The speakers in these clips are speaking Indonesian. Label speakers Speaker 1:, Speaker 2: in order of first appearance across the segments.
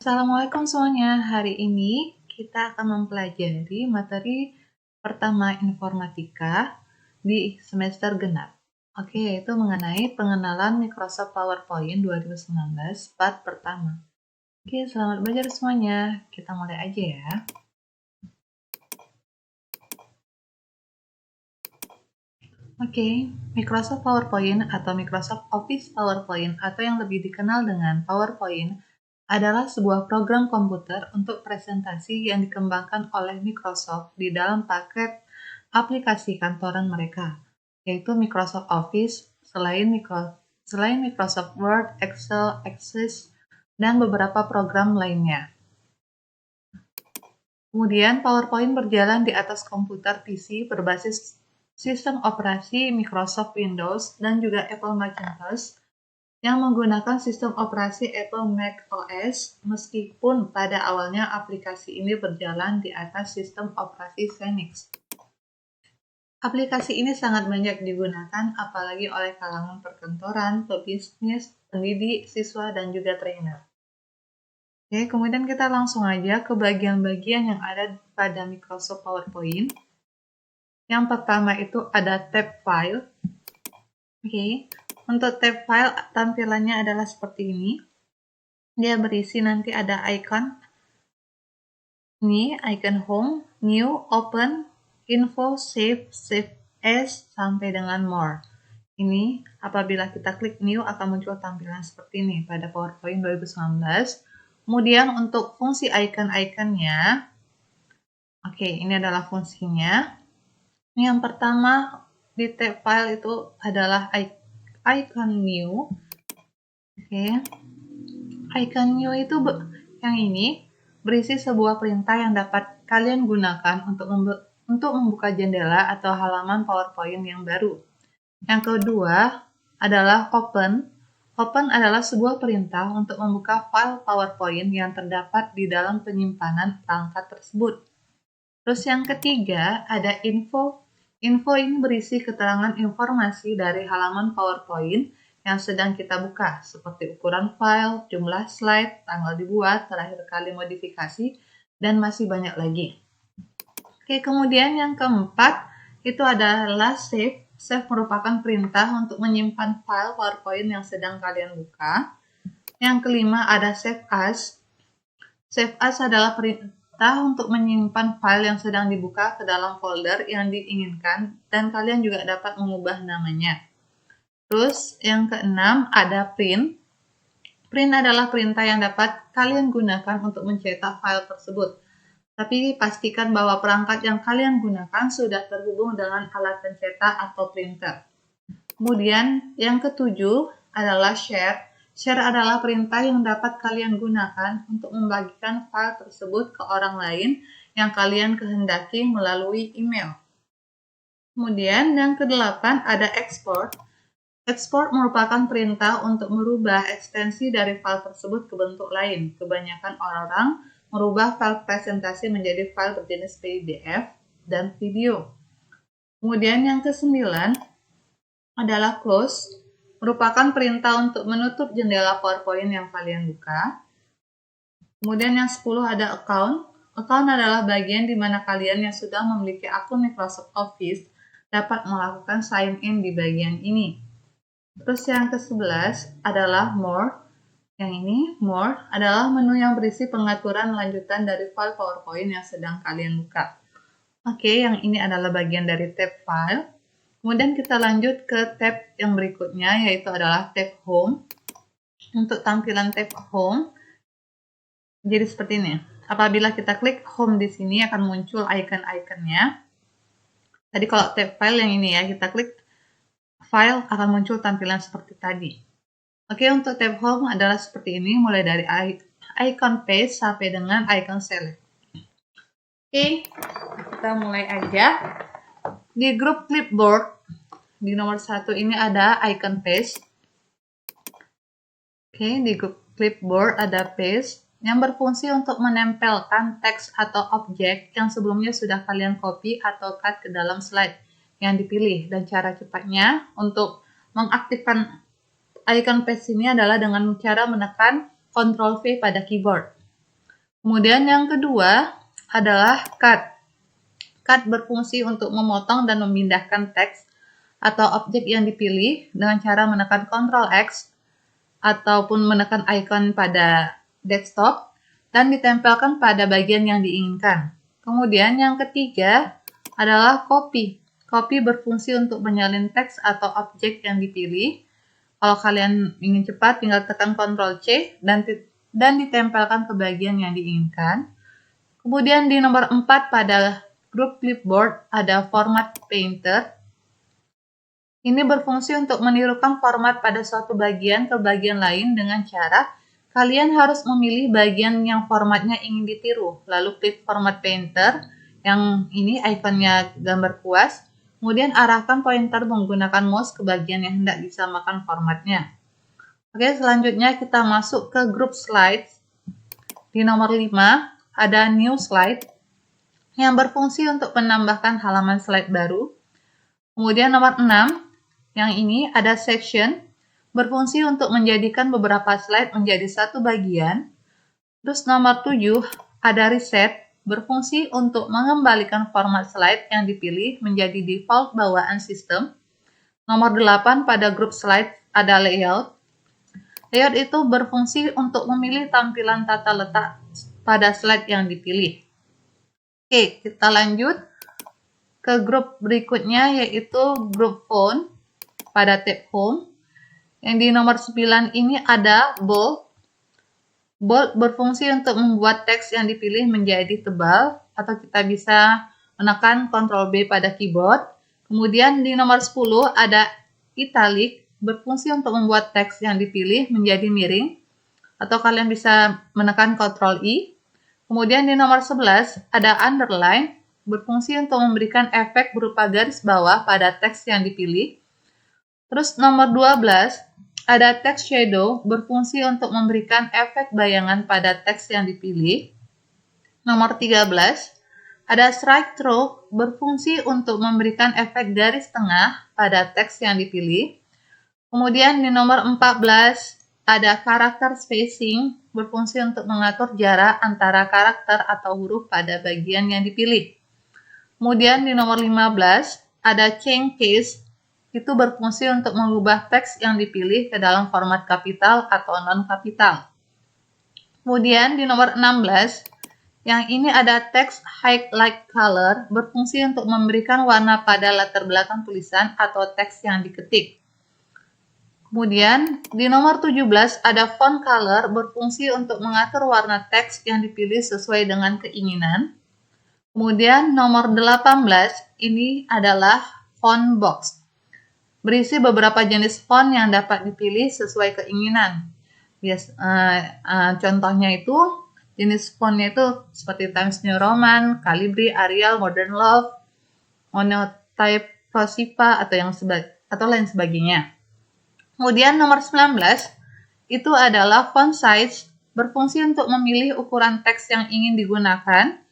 Speaker 1: Assalamualaikum semuanya. Hari ini kita akan mempelajari materi pertama informatika di semester genap. Oke, yaitu mengenai pengenalan Microsoft PowerPoint 2019 part pertama. Oke, selamat belajar semuanya. Kita mulai aja ya. Oke, Microsoft PowerPoint atau Microsoft Office PowerPoint atau yang lebih dikenal dengan PowerPoint adalah sebuah program komputer untuk presentasi yang dikembangkan oleh Microsoft di dalam paket aplikasi kantoran mereka, yaitu Microsoft Office, selain Microsoft Word, Excel, Access, dan beberapa program lainnya. Kemudian PowerPoint berjalan di atas komputer PC berbasis sistem operasi Microsoft Windows dan juga Apple Macintosh yang menggunakan sistem operasi Apple Mac OS, meskipun pada awalnya aplikasi ini berjalan di atas sistem operasi Xenix. Aplikasi ini sangat banyak digunakan apalagi oleh kalangan perkantoran, pebisnis, pendidik, siswa, dan juga trainer. Oke, kemudian kita langsung aja ke bagian-bagian yang ada pada Microsoft PowerPoint. Yang pertama itu ada tab file. Oke, untuk tab file tampilannya adalah seperti ini. Dia berisi nanti ada icon. Ini icon home, new, open, info, save, save as, sampai dengan more. Ini apabila kita klik new akan muncul tampilan seperti ini pada PowerPoint 2019. Kemudian untuk fungsi icon-iconnya, oke, ini adalah fungsinya. Yang pertama di tab file itu adalah icon new. Oke, icon new itu yang ini berisi sebuah perintah yang dapat kalian gunakan untuk membuka jendela atau halaman PowerPoint yang baru. Yang kedua adalah open. Open adalah sebuah perintah untuk membuka file PowerPoint yang terdapat di dalam penyimpanan perangkat tersebut. Terus yang ketiga ada info. Info ini berisi keterangan informasi dari halaman PowerPoint yang sedang kita buka, seperti ukuran file, jumlah slide, tanggal dibuat, terakhir kali modifikasi, dan masih banyak lagi. Oke, kemudian yang keempat itu adalah save. Save merupakan perintah untuk menyimpan file PowerPoint yang sedang kalian buka. Yang kelima ada save as. Save as adalah perintah untuk menyimpan file yang sedang dibuka ke dalam folder yang diinginkan dan kalian juga dapat mengubah namanya. Terus yang keenam ada print. Print adalah perintah yang dapat kalian gunakan untuk mencetak file tersebut. Tapi pastikan bahwa perangkat yang kalian gunakan sudah terhubung dengan alat pencetak atau printer. Kemudian yang ketujuh adalah share. Share adalah perintah yang dapat kalian gunakan untuk membagikan file tersebut ke orang lain yang kalian kehendaki melalui email. Kemudian yang kedelapan ada export. Export merupakan perintah untuk merubah ekstensi dari file tersebut ke bentuk lain. Kebanyakan orang merubah file presentasi menjadi file berjenis PDF dan video. Kemudian yang kesembilan adalah close, merupakan perintah untuk menutup jendela PowerPoint yang kalian buka. Kemudian yang 10 ada account. Account adalah bagian di mana kalian yang sudah memiliki akun Microsoft Office dapat melakukan sign in di bagian ini. Terus yang ke-11 adalah more. Yang ini, more, adalah menu yang berisi pengaturan lanjutan dari file PowerPoint yang sedang kalian buka. Oke, yang ini adalah bagian dari tab file. Kemudian kita lanjut ke tab yang berikutnya, yaitu adalah tab home. Untuk tampilan tab home, jadi seperti ini. Apabila kita klik home di sini akan muncul icon-iconnya. Tadi kalau tab file yang ini ya, kita klik file akan muncul tampilan seperti tadi. Oke, untuk tab home adalah seperti ini, mulai dari icon paste sampai dengan icon select. Oke, kita mulai aja. Di grup clipboard, di nomor 1 ini ada icon paste. Oke, di grup clipboard ada paste yang berfungsi untuk menempelkan teks atau objek yang sebelumnya sudah kalian copy atau cut ke dalam slide yang dipilih. Dan cara cepatnya untuk mengaktifkan icon paste ini adalah dengan cara menekan Ctrl V pada keyboard. Kemudian yang kedua adalah cut. Cut berfungsi untuk memotong dan memindahkan teks atau objek yang dipilih dengan cara menekan Ctrl X ataupun menekan icon pada desktop dan ditempelkan pada bagian yang diinginkan. Kemudian yang ketiga adalah copy. Copy berfungsi untuk menyalin teks atau objek yang dipilih. Kalau kalian ingin cepat, tinggal tekan Ctrl C dan ditempelkan ke bagian yang diinginkan. Kemudian di nomor 4 pada grup clipboard ada format painter. Ini berfungsi untuk menirukan format pada suatu bagian ke bagian lain dengan cara kalian harus memilih bagian yang formatnya ingin ditiru. Lalu klik format painter, yang ini ikonnya gambar kuas. Kemudian arahkan pointer menggunakan mouse ke bagian yang hendak disamakan formatnya. Oke, selanjutnya kita masuk ke grup slides. Di nomor 5 ada new slide yang berfungsi untuk menambahkan halaman slide baru. Kemudian nomor 6, yang ini ada section, berfungsi untuk menjadikan beberapa slide menjadi satu bagian. Terus nomor 7 ada reset, berfungsi untuk mengembalikan format slide yang dipilih menjadi default bawaan sistem. Nomor 8 pada grup slide ada layout. Layout itu berfungsi untuk memilih tampilan tata letak pada slide yang dipilih. Oke, kita lanjut ke grup berikutnya yaitu grup font pada tab home. Yang di nomor 9 ini ada bold. Bold berfungsi untuk membuat teks yang dipilih menjadi tebal atau kita bisa menekan Ctrl B pada keyboard. Kemudian di nomor 10 ada italic, berfungsi untuk membuat teks yang dipilih menjadi miring atau kalian bisa menekan Ctrl I. Kemudian di nomor 11 ada underline, berfungsi untuk memberikan efek berupa garis bawah pada teks yang dipilih. Terus nomor 12 ada text shadow, berfungsi untuk memberikan efek bayangan pada teks yang dipilih. Nomor 13 ada strike through, berfungsi untuk memberikan efek garis tengah pada teks yang dipilih. Kemudian di nomor 14 ada character spacing, berfungsi untuk mengatur jarak antara karakter atau huruf pada bagian yang dipilih. Kemudian di nomor 15 ada change case, itu berfungsi untuk mengubah teks yang dipilih ke dalam format kapital atau non-kapital. Kemudian di nomor 16, yang ini ada text highlight color, berfungsi untuk memberikan warna pada latar belakang tulisan atau teks yang diketik. Kemudian di nomor 17 ada font color, berfungsi untuk mengatur warna teks yang dipilih sesuai dengan keinginan. Kemudian nomor 18 ini adalah font box, berisi beberapa jenis font yang dapat dipilih sesuai keinginan. Contohnya itu jenis fontnya itu seperti Times New Roman, Calibri, Arial, Modern Love, Monotype Prosipa atau lain sebagainya. Kemudian nomor 19 itu adalah font size, berfungsi untuk memilih ukuran teks yang ingin digunakan.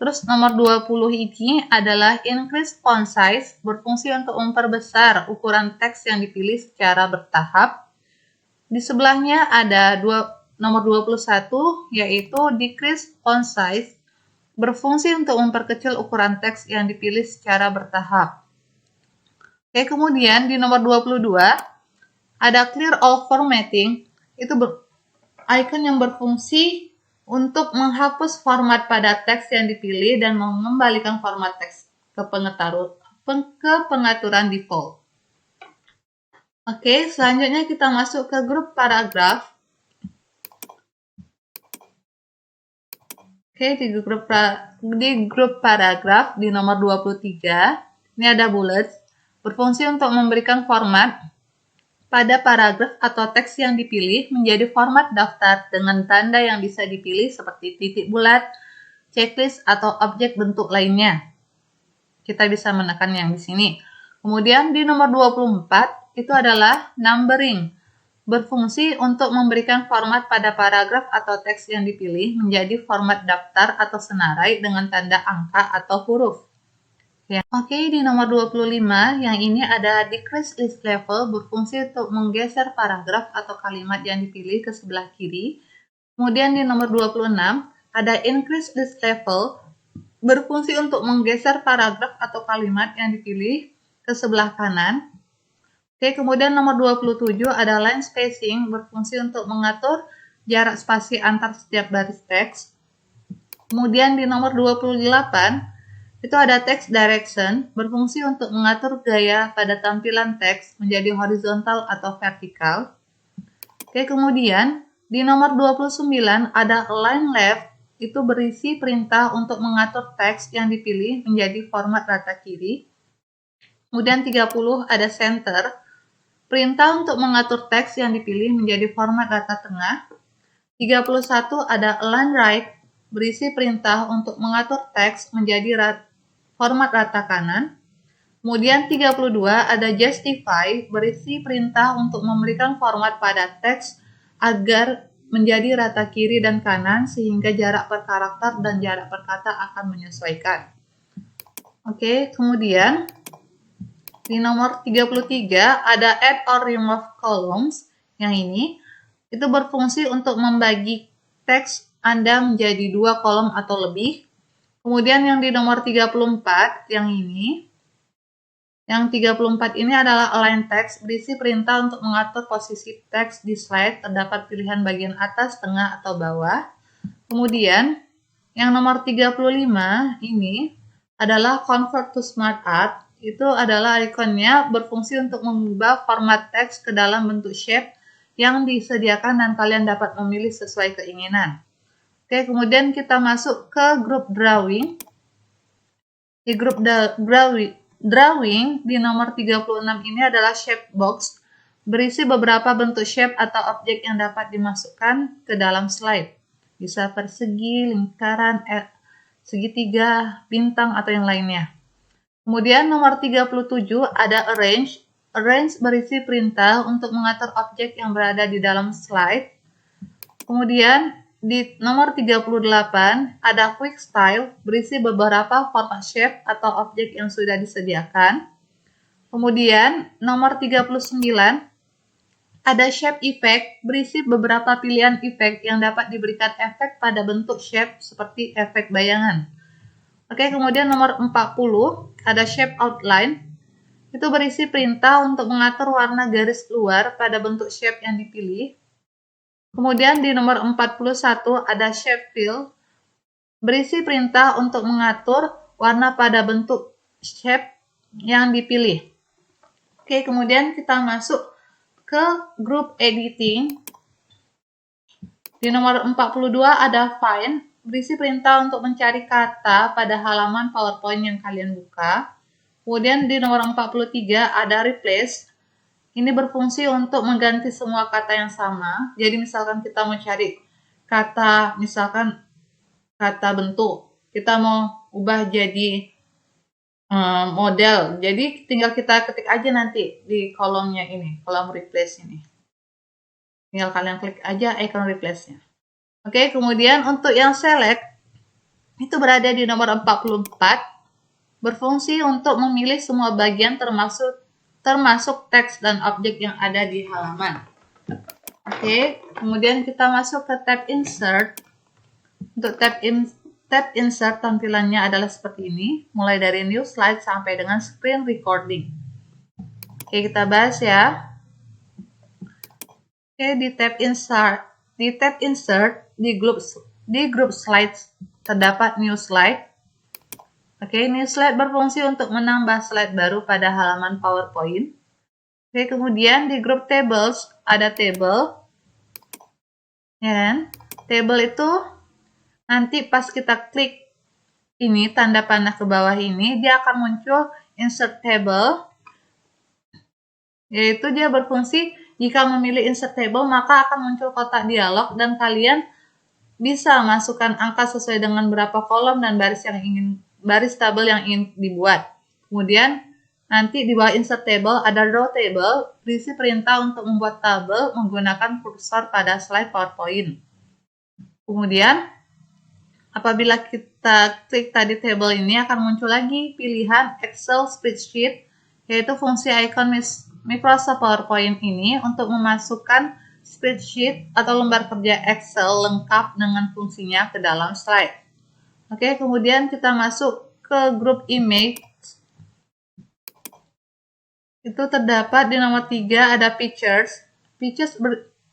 Speaker 1: Terus nomor 20 ini adalah increase font size, berfungsi untuk memperbesar ukuran teks yang dipilih secara bertahap. Di sebelahnya ada nomor 21 yaitu decrease font size, berfungsi untuk memperkecil ukuran teks yang dipilih secara bertahap. Oke, kemudian di nomor 22 ada clear all formatting, itu icon yang berfungsi untuk menghapus format pada teks yang dipilih dan mengembalikan format teks ke pengaturan default. Oke, selanjutnya kita masuk ke grup paragraf. Oke, di grup paragraf di nomor 23, ini ada bullets, berfungsi untuk memberikan format pada paragraf atau teks yang dipilih menjadi format daftar dengan tanda yang bisa dipilih seperti titik bulat, checklist, atau objek bentuk lainnya. Kita bisa menekan yang di sini. Kemudian di nomor 24 itu adalah numbering, berfungsi untuk memberikan format pada paragraf atau teks yang dipilih menjadi format daftar atau senarai dengan tanda angka atau huruf. Oke, di nomor 25, yang ini ada decrease list level, berfungsi untuk menggeser paragraf atau kalimat yang dipilih ke sebelah kiri. Kemudian di nomor 26, ada increase list level, berfungsi untuk menggeser paragraf atau kalimat yang dipilih ke sebelah kanan. Oke, kemudian nomor 27 ada line spacing, berfungsi untuk mengatur jarak spasi antar setiap baris teks. Kemudian di nomor 28 itu ada text direction, berfungsi untuk mengatur gaya pada tampilan teks menjadi horizontal atau vertikal. Oke, kemudian di nomor 29 ada align left, itu berisi perintah untuk mengatur teks yang dipilih menjadi format rata kiri. Kemudian 30 ada center, perintah untuk mengatur teks yang dipilih menjadi format rata tengah. 31 ada align right, berisi perintah untuk mengatur teks menjadi format rata kanan. Kemudian 32 ada justify, berisi perintah untuk memberikan format pada teks agar menjadi rata kiri dan kanan sehingga jarak per karakter dan jarak per kata akan menyesuaikan. Oke, kemudian di nomor 33 ada add or remove columns. Yang ini itu berfungsi untuk membagi teks Anda menjadi 2 kolom atau lebih. Kemudian yang di nomor 34 yang ini, yang 34 ini adalah align text, berisi perintah untuk mengatur posisi teks di slide, terdapat pilihan bagian atas, tengah, atau bawah. Kemudian yang nomor 35 ini adalah convert to smart art, itu adalah ikonnya berfungsi untuk mengubah format teks ke dalam bentuk shape yang disediakan dan kalian dapat memilih sesuai keinginan. Oke, kemudian kita masuk ke grup drawing. Di grup drawing di nomor 36 ini adalah shape box, berisi beberapa bentuk shape atau objek yang dapat dimasukkan ke dalam slide. Bisa persegi, lingkaran, segitiga, bintang, atau yang lainnya. Kemudian nomor 37 ada arrange. Arrange berisi perintah untuk mengatur objek yang berada di dalam slide. Kemudian di nomor 38 ada quick style, berisi beberapa format shape atau objek yang sudah disediakan. Kemudian nomor 39 ada shape effect, berisi beberapa pilihan efek yang dapat diberikan efek pada bentuk shape seperti efek bayangan. Oke, kemudian nomor 40 ada shape outline, itu berisi perintah untuk mengatur warna garis luar pada bentuk shape yang dipilih. Kemudian di nomor 41 ada shape fill, berisi perintah untuk mengatur warna pada bentuk shape yang dipilih. Oke, kemudian kita masuk ke grup editing. Di nomor 42 ada find, berisi perintah untuk mencari kata pada halaman PowerPoint yang kalian buka. Kemudian di nomor 43 ada replace. Ini berfungsi untuk mengganti semua kata yang sama. Jadi misalkan kita mau cari kata, misalkan kata bentuk, kita mau ubah jadi model. Jadi tinggal kita ketik aja nanti di kolomnya ini, kolom replace ini. Tinggal kalian klik aja icon replace-nya. Oke, kemudian untuk yang select, itu berada di nomor 44, berfungsi untuk memilih semua bagian termasuk teks dan objek yang ada di halaman. Oke, kemudian kita masuk ke tab insert. Untuk tab insert tampilannya adalah seperti ini, mulai dari new slide sampai dengan screen recording. Oke, kita bahas ya. Oke, di tab insert di grup slides terdapat new slide. Oke, new slide berfungsi untuk menambah slide baru pada halaman PowerPoint. Oke, kemudian di grup tables ada table. Ya kan? Table itu nanti pas kita klik ini tanda panah ke bawah ini, dia akan muncul insert table. Yaitu dia berfungsi jika memilih insert table maka akan muncul kotak dialog dan kalian bisa masukkan angka sesuai dengan berapa kolom dan baris tabel yang ingin dibuat. Kemudian nanti di bawah insert table ada draw table, berisi perintah untuk membuat tabel menggunakan kursor pada slide PowerPoint. Kemudian apabila kita klik tadi table ini akan muncul lagi pilihan Excel spreadsheet, yaitu fungsi icon Microsoft PowerPoint ini untuk memasukkan spreadsheet atau lembar kerja Excel lengkap dengan fungsinya ke dalam slide. Oke, kemudian kita masuk ke grup image. Itu terdapat di nomor 3 ada pictures. Pictures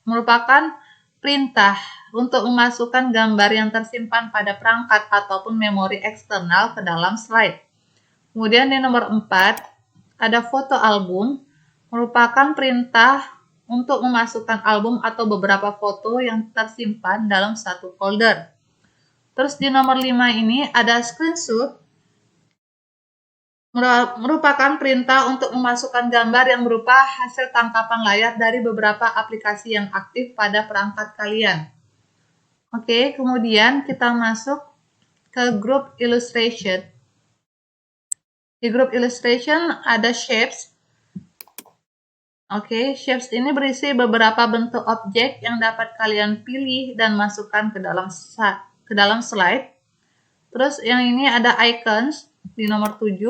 Speaker 1: merupakan perintah untuk memasukkan gambar yang tersimpan pada perangkat ataupun memori eksternal ke dalam slide. Kemudian di nomor 4 ada foto album, merupakan perintah untuk memasukkan album atau beberapa foto yang tersimpan dalam satu folder. Terus di nomor 5 ini ada screenshot, merupakan perintah untuk memasukkan gambar yang berupa hasil tangkapan layar dari beberapa aplikasi yang aktif pada perangkat kalian. Oke, kemudian kita masuk ke grup illustration. Di grup illustration ada shapes. Oke, shapes ini berisi beberapa bentuk objek yang dapat kalian pilih dan masukkan ke dalam slide. Terus yang ini ada icons di nomor 7,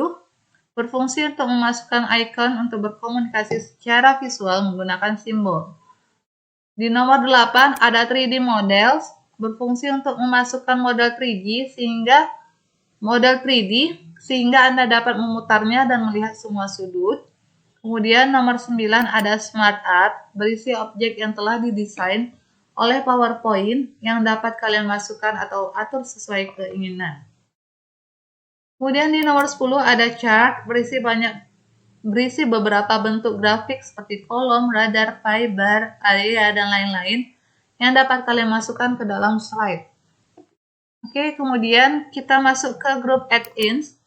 Speaker 1: berfungsi untuk memasukkan icon untuk berkomunikasi secara visual menggunakan simbol. Di nomor 8 ada 3D models, berfungsi untuk memasukkan model 3D sehingga Anda dapat memutarnya dan melihat semua sudut. Kemudian nomor 9 ada Smart Art, berisi objek yang telah didesain oleh PowerPoint yang dapat kalian masukkan atau atur sesuai keinginan. Kemudian di nomor 10 ada Chart, berisi beberapa bentuk grafik seperti kolom, radar, pie, bar, area, dan lain-lain yang dapat kalian masukkan ke dalam slide. Oke, kemudian kita masuk ke grup add-ins.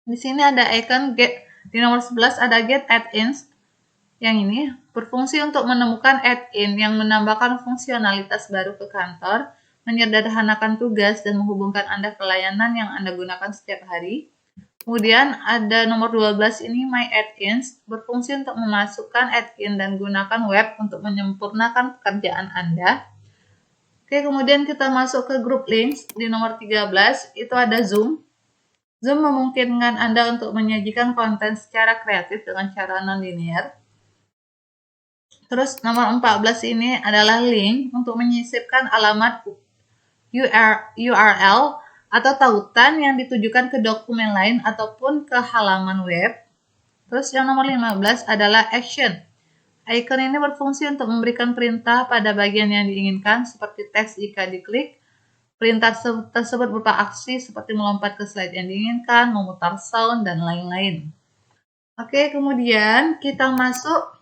Speaker 1: Di sini ada icon get. Di nomor 11 ada get add-ins. Yang ini berfungsi untuk menemukan add-in yang menambahkan fungsionalitas baru ke kantor, menyederhanakan tugas, dan menghubungkan Anda ke layanan yang Anda gunakan setiap hari. Kemudian ada nomor 12 ini My Add-ins, berfungsi untuk memasukkan add-in dan gunakan web untuk menyempurnakan pekerjaan Anda. Oke, kemudian kita masuk ke grup links. Di nomor 13 itu ada Zoom. Zoom memungkinkan Anda untuk menyajikan konten secara kreatif dengan cara non-linear. Terus nomor 14 ini adalah link untuk menyisipkan alamat URL atau tautan yang ditujukan ke dokumen lain ataupun ke halaman web. Terus yang nomor 15 adalah action. Icon ini berfungsi untuk memberikan perintah pada bagian yang diinginkan seperti teks jika diklik. Perintah tersebut berupa aksi seperti melompat ke slide yang diinginkan, memutar sound, dan lain-lain. Oke, kemudian kita masuk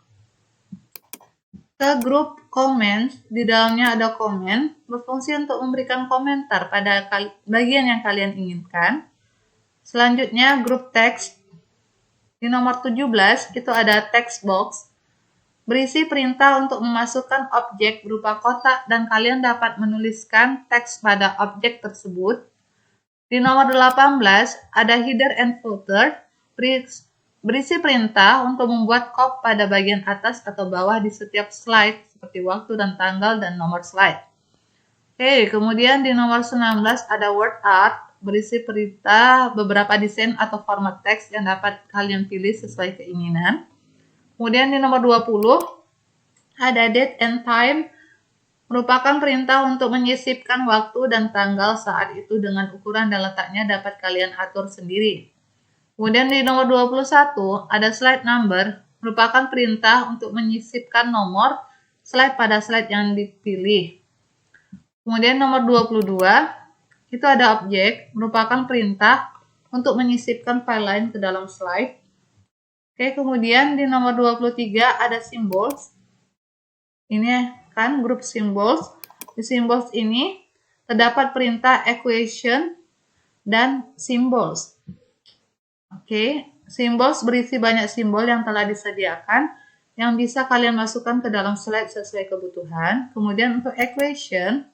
Speaker 1: ke grup comments. Di dalamnya ada komen, berfungsi untuk memberikan komentar pada bagian yang kalian inginkan. Selanjutnya grup text. Di nomor 17 itu ada text box, berisi perintah untuk memasukkan objek berupa kotak dan kalian dapat menuliskan teks pada objek tersebut. Di nomor 18 ada header and footer, berisi perintah untuk membuat kop pada bagian atas atau bawah di setiap slide seperti waktu dan tanggal dan nomor slide. Oke, kemudian di nomor 19 ada word art, berisi perintah beberapa desain atau format teks yang dapat kalian pilih sesuai keinginan. Kemudian di nomor 20 ada date and time, merupakan perintah untuk menyisipkan waktu dan tanggal saat itu dengan ukuran dan letaknya dapat kalian atur sendiri. Kemudian di nomor 21 ada slide number, merupakan perintah untuk menyisipkan nomor slide pada slide yang dipilih. Kemudian nomor 22 itu ada objek, merupakan perintah untuk menyisipkan file lain ke dalam slide. Oke, kemudian di nomor 23 ada symbols. Ini kan grup symbols. Di symbols ini terdapat perintah equation dan symbols. Oke, symbols berisi banyak simbol yang telah disediakan yang bisa kalian masukkan ke dalam slide sesuai kebutuhan. Kemudian untuk equation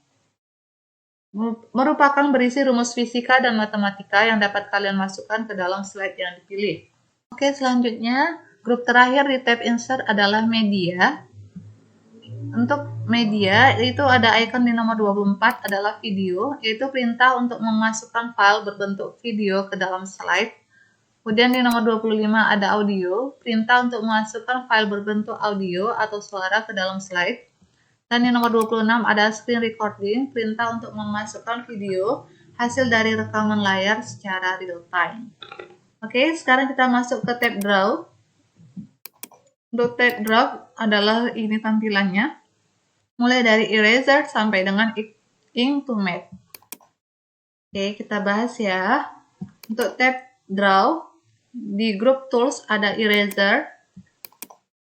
Speaker 1: merupakan berisi rumus fisika dan matematika yang dapat kalian masukkan ke dalam slide yang dipilih. Oke, selanjutnya grup terakhir di tab insert adalah media. Untuk media itu ada icon di nomor 24 adalah video, yaitu perintah untuk memasukkan file berbentuk video ke dalam slide. Kemudian di nomor 25 ada audio, perintah untuk memasukkan file berbentuk audio atau suara ke dalam slide. Dan di nomor 26 ada screen recording, perintah untuk memasukkan video hasil dari rekaman layar secara real time. Oke, sekarang kita masuk ke tab Draw. Untuk tab Draw adalah ini tampilannya, mulai dari eraser sampai dengan ink to matte. Oke, kita bahas ya. Untuk tab Draw, di Group Tools ada Eraser.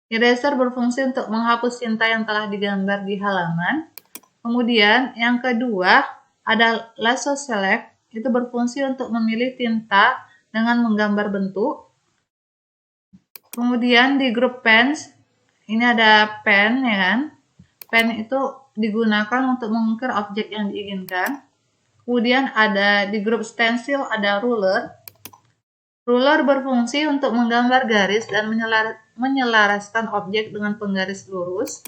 Speaker 1: Eraser berfungsi untuk menghapus tinta yang telah digambar di halaman. Kemudian yang kedua ada Lasso Select, itu berfungsi untuk memilih tinta dengan menggambar bentuk. Kemudian di Group Pens, ini ada pen ya kan. Pen itu digunakan untuk mengukir objek yang diinginkan. Kemudian ada di Group Stencil ada Ruler. Ruler berfungsi untuk menggambar garis dan menyelaraskan objek dengan penggaris lurus.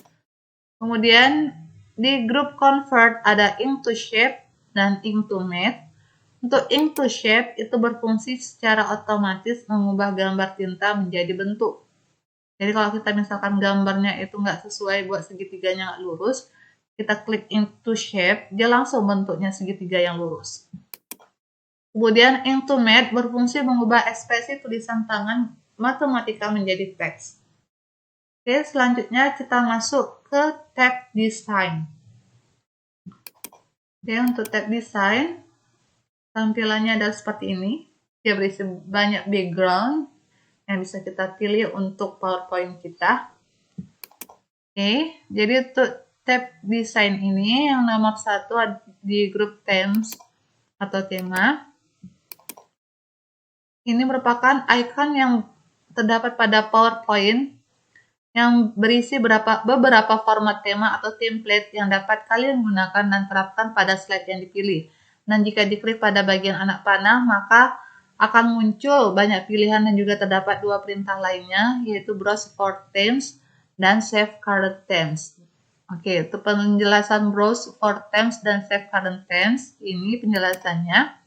Speaker 1: Kemudian di Group Convert ada Ink to Shape dan Ink to Matte. Untuk Ink to Shape itu berfungsi secara otomatis mengubah gambar tinta menjadi bentuk. Jadi kalau kita misalkan gambarnya itu nggak sesuai buat segitiganya nggak lurus, kita klik Ink to Shape, dia langsung bentuknya segitiga yang lurus. Kemudian Ink to Matte berfungsi mengubah ekspresi tulisan tangan matematika menjadi teks. Oke, selanjutnya kita masuk ke tab Design. Oke, untuk tab Design, tampilannya adalah seperti ini. Dia berisi banyak background yang bisa kita pilih untuk PowerPoint kita. Oke, jadi untuk tab Design ini yang nomor 1 di grup Themes atau tema. Ini merupakan icon yang terdapat pada PowerPoint yang berisi beberapa format tema atau template yang dapat kalian gunakan dan terapkan pada slide yang dipilih. Dan jika diklik pada bagian anak panah, maka akan muncul banyak pilihan dan juga terdapat 2 perintah lainnya, yaitu Browse for Themes dan Save Current Themes. Oke, untuk penjelasan Browse for Themes dan Save Current Themes, ini penjelasannya.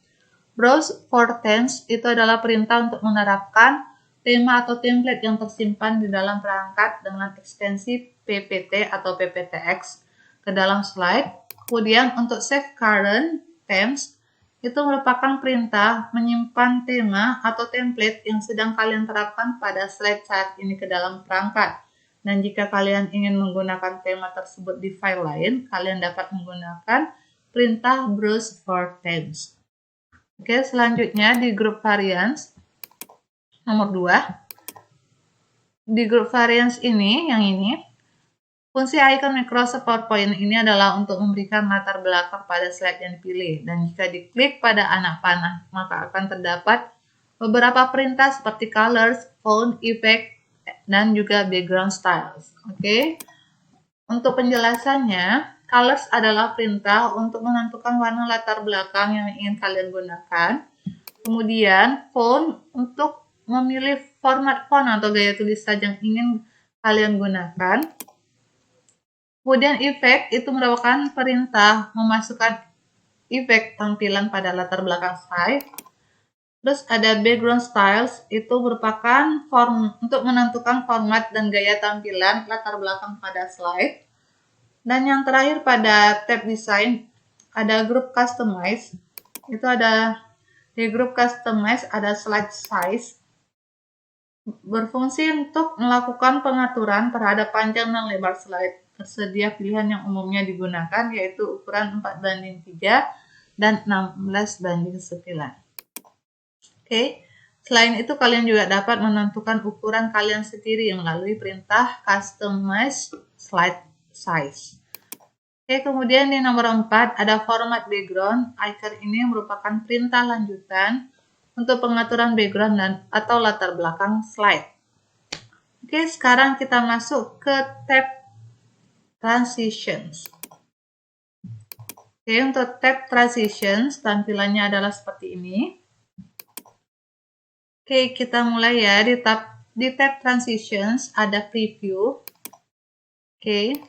Speaker 1: Browse for Themes itu adalah perintah untuk menerapkan tema atau template yang tersimpan di dalam perangkat dengan ekstensi PPT atau PPTX ke dalam slide. Kemudian untuk Save Current Themes itu merupakan perintah menyimpan tema atau template yang sedang kalian terapkan pada slide saat ini ke dalam perangkat. Dan jika kalian ingin menggunakan tema tersebut di file lain, kalian dapat menggunakan perintah Browse for Themes. Oke, selanjutnya di Group Variants nomor 2. Di Group Variants ini, yang ini, fungsi icon Microsoft PowerPoint ini adalah untuk memberikan latar belakang pada slide yang dipilih. Dan jika diklik pada anak panah, maka akan terdapat beberapa perintah seperti Colors, Font, Effect, dan juga Background Styles. Oke, untuk penjelasannya, Colors adalah perintah untuk menentukan warna latar belakang yang ingin kalian gunakan. Kemudian Font untuk memilih format font atau gaya tulisan yang ingin kalian gunakan. Kemudian Effect itu merupakan perintah memasukkan efek tampilan pada latar belakang slide. Terus ada Background Styles, itu merupakan untuk menentukan format dan gaya tampilan latar belakang pada slide. Dan yang terakhir pada tab Design ada Group Customize. Itu ada di Group Customize ada Slide Size. Berfungsi untuk melakukan pengaturan terhadap panjang dan lebar slide. Tersedia pilihan yang umumnya digunakan yaitu ukuran 4:3 dan 16:9. Oke. Selain itu kalian juga dapat menentukan ukuran kalian sendiri melalui perintah Customize Slide Size. Oke, kemudian di nomor 4 ada Format Background. Icon ini merupakan perintah lanjutan untuk pengaturan background dan atau latar belakang slide. Oke, sekarang kita masuk ke tab Transitions. Oke, untuk tab Transitions tampilannya adalah seperti ini. Oke, kita mulai ya. Di tab Transitions ada Preview. Oke.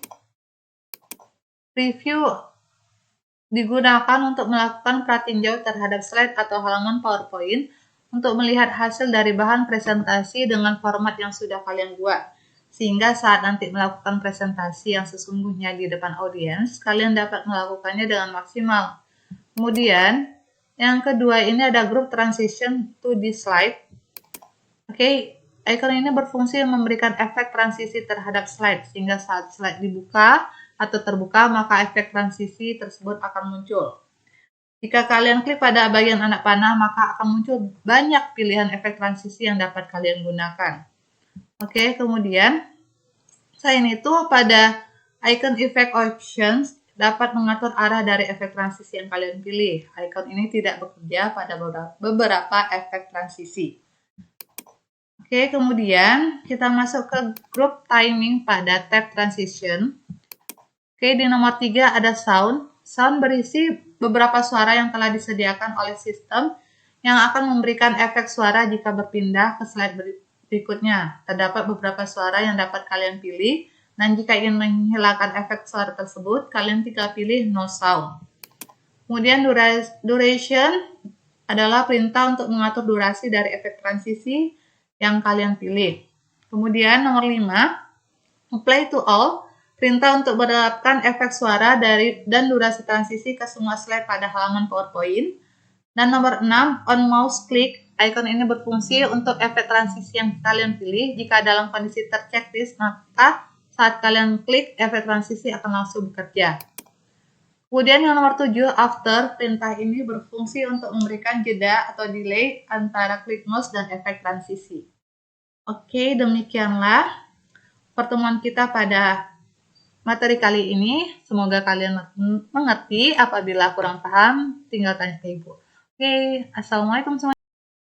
Speaker 1: Preview digunakan untuk melakukan perhatinjau terhadap slide atau halaman PowerPoint untuk melihat hasil dari bahan presentasi dengan format yang sudah kalian buat. Sehingga saat nanti melakukan presentasi yang sesungguhnya di depan audiens, kalian dapat melakukannya dengan maksimal. Kemudian, yang kedua ini ada group transition to the slide. Oke, icon ini berfungsi memberikan efek transisi terhadap slide, sehingga saat slide dibuka atau terbuka, maka efek transisi tersebut akan muncul. Jika kalian klik pada bagian anak panah, maka akan muncul banyak pilihan efek transisi yang dapat kalian gunakan. Oke, kemudian selain itu pada icon effect options dapat mengatur arah dari efek transisi yang kalian pilih. Icon ini tidak bekerja pada beberapa efek transisi. Oke, kemudian kita masuk ke group timing pada tab transition. Oke, di nomor 3 ada sound. Sound berisi beberapa suara yang telah disediakan oleh sistem yang akan memberikan efek suara jika berpindah ke slide berikutnya. Terdapat beberapa suara yang dapat kalian pilih, dan jika ingin menghilangkan efek suara tersebut, kalian tinggal pilih no sound. Kemudian duration adalah perintah untuk mengatur durasi dari efek transisi yang kalian pilih. Kemudian nomor 5, apply to all, perintah untuk menerapkan efek suara dan durasi transisi ke semua slide pada halaman PowerPoint. Dan nomor 6, on mouse click, icon ini berfungsi untuk efek transisi yang kalian pilih. Jika dalam kondisi terchecklist, maka saat kalian klik, efek transisi akan langsung bekerja. Kemudian yang nomor 7, after, perintah ini berfungsi untuk memberikan jeda atau delay antara klik mouse dan efek transisi. Oke, demikianlah pertemuan kita pada materi kali ini. Semoga kalian mengerti. Apabila kurang paham, tinggal tanya ke Ibu. Oke, assalamualaikum semuanya.